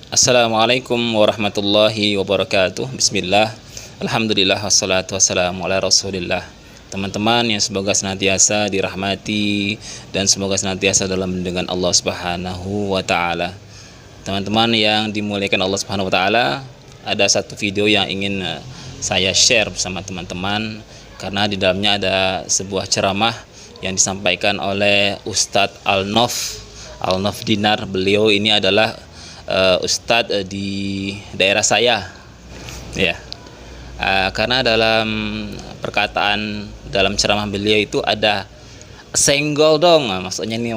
Assalamualaikum warahmatullahi wabarakatuh. Bismillah, alhamdulillah, wassalatu wassalamu ala rasulillah. Teman-teman yang semoga senantiasa dirahmati dan semoga senantiasa dalam lindungan Allah Subhanahu wa taala. Teman-teman yang dimuliakan Allah Subhanahu wa taala, ada satu video yang ingin saya share bersama teman-teman karena di dalamnya ada sebuah ceramah yang disampaikan oleh Ustadz Al-Nof Dinar. Beliau ini adalah Ustadz di daerah saya, ya. Karena dalam perkataan dalam ceramah beliau itu ada senggol dong, maksudnya ini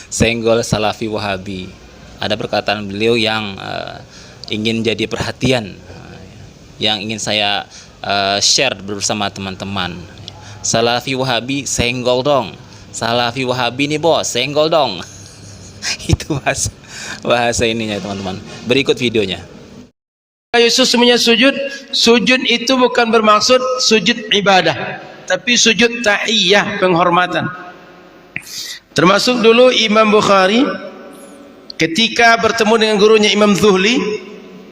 senggol Salafi Wahabi. Ada perkataan beliau yang ingin jadi perhatian, yang ingin saya share bersama teman-teman. Salafi Wahabi senggol dong, Salafi Wahabi nih bos, senggol dong. Itu bahasa ininya teman-teman. Berikut videonya. Yesus semuanya sujud itu bukan bermaksud sujud ibadah, tapi sujud tahiyyah, penghormatan. Termasuk dulu Imam Bukhari ketika bertemu dengan gurunya Imam Zuhli,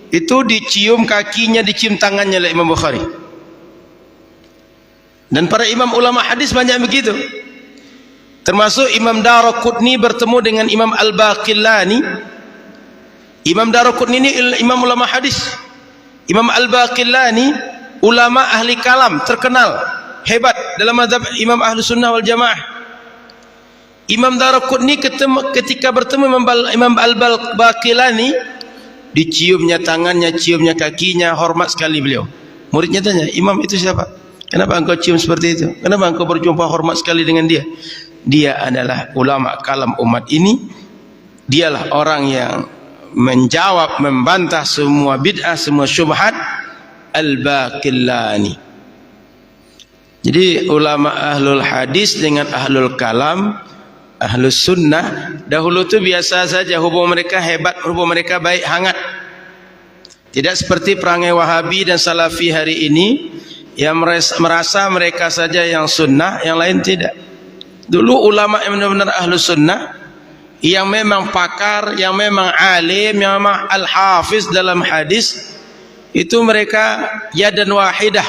itu dicium kakinya, dicium tangannya oleh Imam Bukhari. Dan para imam ulama hadis banyak begitu. Termasuk Imam Daraqutni bertemu dengan Imam Al-Baqillani. Imam Daraqutni ini imam ulama hadis. Imam Al-Baqillani ulama ahli kalam terkenal, hebat dalam mazhab Imam Ahlus Sunnah wal Jamaah. Imam Daraqutni ketika bertemu Imam Al-Baqillani, diciumnya tangannya, ciumnya kakinya, hormat sekali beliau. Muridnya tanya, "Imam itu siapa? Kenapa engkau cium seperti itu? Kenapa engkau berjumpa hormat sekali dengan dia?" Dia adalah ulama kalam umat ini. Dialah orang yang menjawab, membantah semua bid'ah, semua syubhat, Al-Baqillani. Jadi ulama ahlul hadis dengan ahlul kalam, ahlus sunnah, dahulu itu biasa saja, hubungan mereka hebat, hubungan mereka baik, hangat. Tidak seperti perangai Wahabi dan Salafi hari ini yang merasa mereka saja yang sunnah, yang lain tidak. Dulu ulama yang benar-benar ahlus sunnah, yang memang pakar, yang memang alim, yang memang al-hafiz dalam hadis, itu mereka yadan wahidah.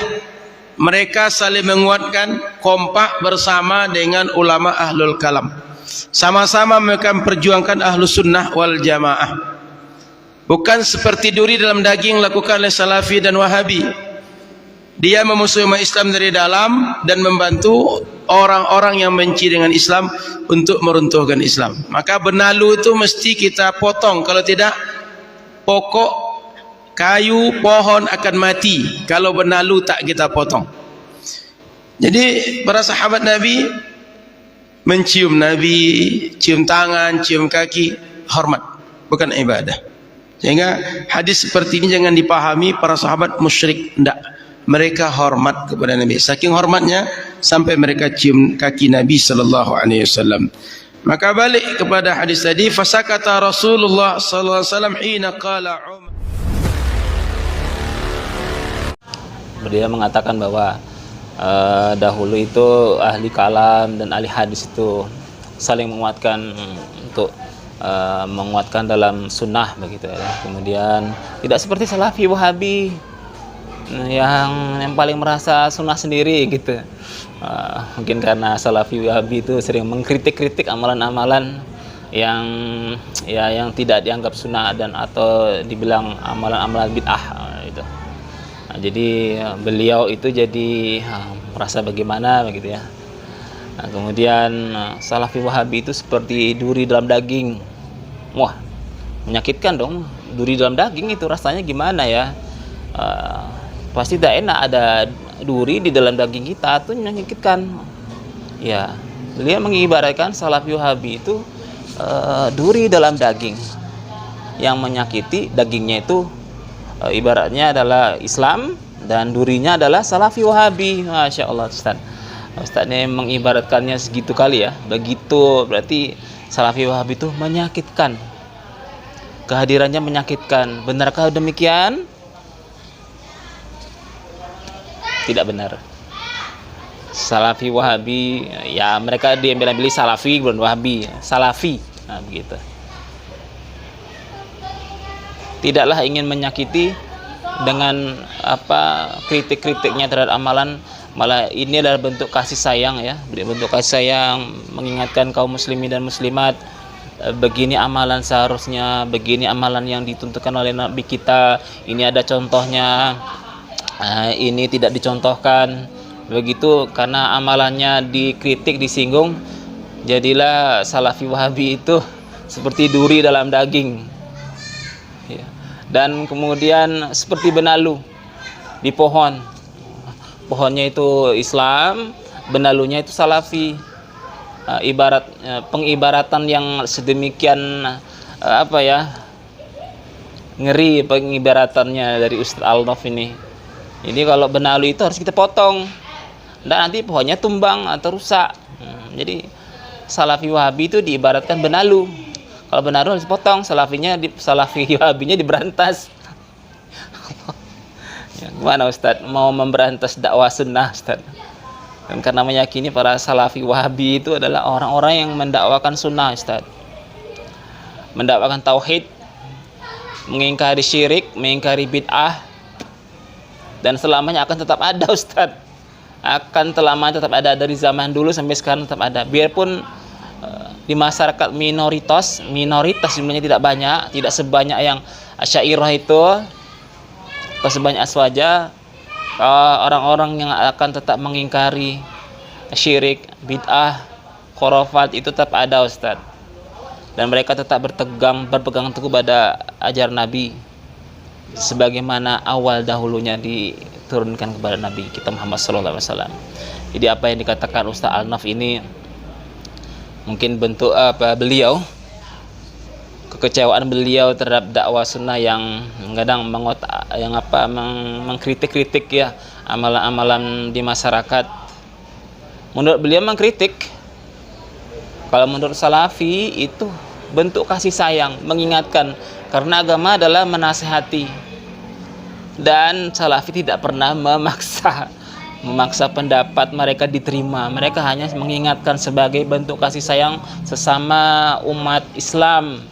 Mereka saling menguatkan, kompak bersama dengan ulama ahlul kalam. Sama-sama mereka memperjuangkan ahlus sunnah wal jamaah. Bukan seperti duri dalam daging lakukan oleh Salafi dan Wahabi. Dia memusuhi umat Islam dari dalam dan membantu orang-orang yang benci dengan Islam untuk meruntuhkan Islam. Maka benalu itu mesti kita potong, kalau tidak pokok kayu pohon akan mati kalau benalu tak kita potong. Jadi para sahabat Nabi mencium Nabi, cium tangan, cium kaki, hormat, bukan ibadah. Sehingga hadis seperti ini jangan dipahami para sahabat musyrik, tidak. Mereka hormat kepada Nabi, saking hormatnya sampai mereka cium kaki Nabi sallallahu alaihi wasallam. Maka balik kepada hadis tadi, fasakata Rasulullah sallallahu alaihi wasallam hina qala Umar. Dia mengatakan bahwa dahulu itu ahli kalam dan ahli hadis itu saling menguatkan untuk menguatkan dalam sunnah begitu ya. Kemudian tidak seperti Salafi Wahabi yang paling merasa sunnah sendiri gitu. Mungkin karena Salafi Wahabi itu sering mengkritik-kritik amalan-amalan yang tidak dianggap sunnah dan atau dibilang amalan-amalan bid'ah gitu. Jadi beliau itu jadi merasa bagaimana begitu ya. Kemudian Salafi Wahabi itu seperti duri dalam daging. Wah, menyakitkan dong. Duri dalam daging itu rasanya gimana ya? Pasti tidak enak ada duri di dalam daging kita, itu menyakitkan. Ya, beliau mengibaratkan Salafi Wahabi itu duri dalam daging yang menyakiti. Dagingnya itu ibaratnya adalah Islam dan durinya adalah Salafi Wahabi. Masya Allah, Ustaz ini mengibaratkannya segitu kali ya. Begitu berarti Salafi Wahabi itu menyakitkan. Kehadirannya menyakitkan. Benarkah demikian? Tidak benar. Salafi Wahabi, ya mereka diambil Salafi bukan Wahabi, Salafi, nah begitu. tidaklah ingin menyakiti dengan apa kritik-kritiknya terhadap amalan, malah ini adalah bentuk kasih sayang ya, bentuk kasih sayang, mengingatkan kaum muslimin dan muslimat, begini amalan seharusnya, begini amalan yang ditentukan oleh Nabi kita, ini ada contohnya, ini tidak dicontohkan. Begitu, karena amalannya dikritik, disinggung, jadilah Salafi Wahabi itu seperti duri dalam daging ya. Dan kemudian seperti benalu di pohon, pohonnya itu Islam, benalunya itu Salafi. Ibarat pengibaratan yang sedemikian apa ya, ngeri pengibaratannya dari Ustaz Al-Naf ini. Ini kalau benalu itu harus kita potong, dan nanti pohonnya tumbang atau rusak. Jadi Salafi Wahabi itu diibaratkan benalu. Kalau benalu harus potong, Salafi Wahabinya diberantas. Ya, gimana Ustaz mau memberantas dakwah sunnah Ustaz? Dan karena meyakini para Salafi Wahabi itu adalah orang-orang yang mendakwakan sunnah Ustaz, mendakwakan tauhid, mengingkari syirik, mengingkari bid'ah, dan selamanya akan tetap ada Ustaz. Akan selamanya tetap ada, dari zaman dulu sampai sekarang tetap ada. Biarpun di masyarakat minoritas jumlahnya tidak banyak, tidak sebanyak yang Asy'ariyah itu, atau sebanyak Aswaja, orang-orang yang akan tetap mengingkari syirik, bid'ah, khurafat itu tetap ada Ustaz. Dan mereka tetap berpegang teguh pada ajaran Nabi sebagaimana awal dahulunya diturunkan kepada Nabi kita Muhammad SAW. Jadi apa yang dikatakan Ustaz Al-Naf ini mungkin bentuk apa beliau, kekecewaan beliau terhadap dakwah sunnah yang kadang mengkritik-kritik ya amalan-amalan di masyarakat. Menurut beliau mengkritik. Kalau menurut Salafi itu bentuk kasih sayang, mengingatkan, karena agama adalah menasihati. Dan Salafi tidak pernah memaksa pendapat mereka diterima. Mereka hanya mengingatkan sebagai bentuk kasih sayang sesama umat Islam,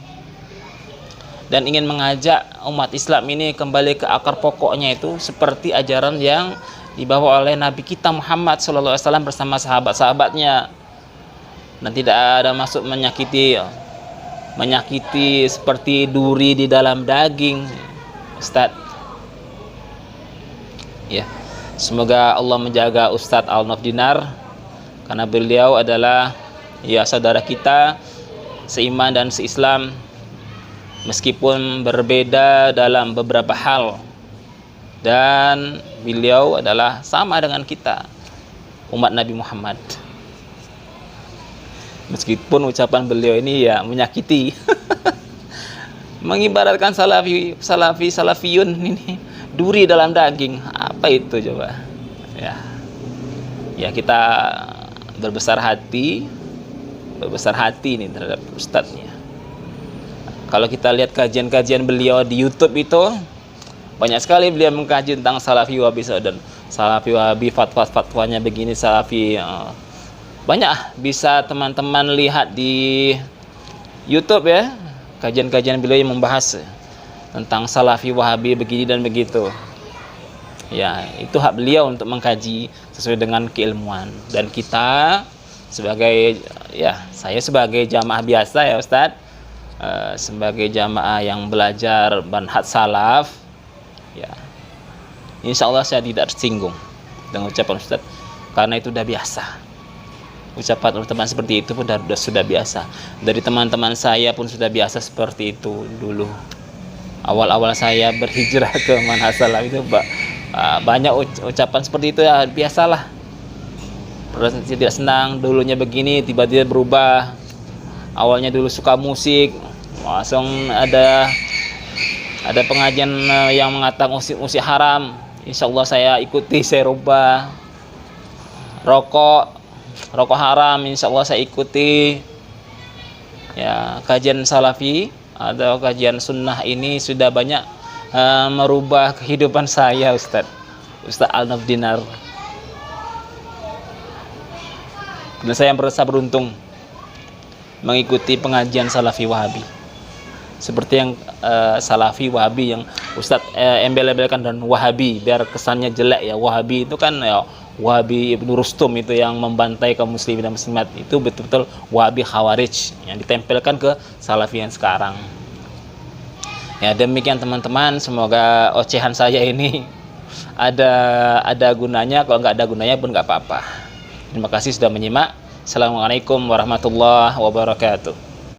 dan ingin mengajak umat Islam ini kembali ke akar pokoknya, itu seperti ajaran yang dibawa oleh Nabi kita Muhammad SAW bersama sahabat-sahabatnya. Dan tidak ada maksud menyakiti seperti duri di dalam daging Ustaz ya. Semoga Allah menjaga Ustadz Al-Naf Dinar, karena beliau adalah ya saudara kita seiman dan seislam, meskipun berbeda dalam beberapa hal, dan beliau adalah sama dengan kita, umat Nabi Muhammad. Meskipun ucapan beliau ini ya menyakiti mengibaratkan salafiyun ini duri dalam daging. Apa itu coba ya kita berbesar hati nih terhadap ustadznya. Kalau kita lihat kajian-kajian beliau di YouTube itu banyak sekali beliau mengkaji tentang Salafi Wahabi, dan Salafi Wahabi fatwa-fatwanya begini, Salafi banyak, bisa teman-teman lihat di YouTube ya, kajian-kajian beliau yang membahas tentang Salafi Wahabi begini dan begitu. Ya, itu hak beliau untuk mengkaji sesuai dengan keilmuan. Dan kita sebagai saya sebagai jamaah biasa ya Ustadz, sebagai jamaah yang belajar manhaj salaf, ya insya Allah saya tidak tersinggung dengan ucapan Ustadz, karena itu sudah biasa. Ucapan seperti itu pun sudah biasa. Dari teman-teman saya pun sudah biasa seperti itu dulu. Awal-awal saya berhijrah ke manhaj salaf itu banyak ucapan seperti itu ya, biasalah. Tidak senang dulunya begini, tiba-tiba berubah. Awalnya dulu suka musik, langsung ada pengajian yang mengatakan musik haram, insya Allah saya ikuti, saya rubah. Rokok haram, insya Allah saya ikuti. Ya, kajian salafi atau kajian sunnah ini sudah banyak merubah kehidupan saya Ustaz Al-Naf Dinar. Dan saya merasa beruntung mengikuti pengajian Salafi Wahabi. seperti yang Salafi, Wahabi yang Ustadz embel-embelkan dan Wahabi biar kesannya jelek ya. Wahabi itu kan ya Wahabi Ibnu Rustum itu yang membantai kaum muslimin dan muslimat, itu betul-betul Wahabi Khawarij yang ditempelkan ke Salafi yang sekarang. Ya demikian teman-teman, semoga ocehan saya ini ada gunanya, kalau nggak ada gunanya pun nggak apa-apa. Terima kasih sudah menyimak. Assalamualaikum warahmatullahi wabarakatuh.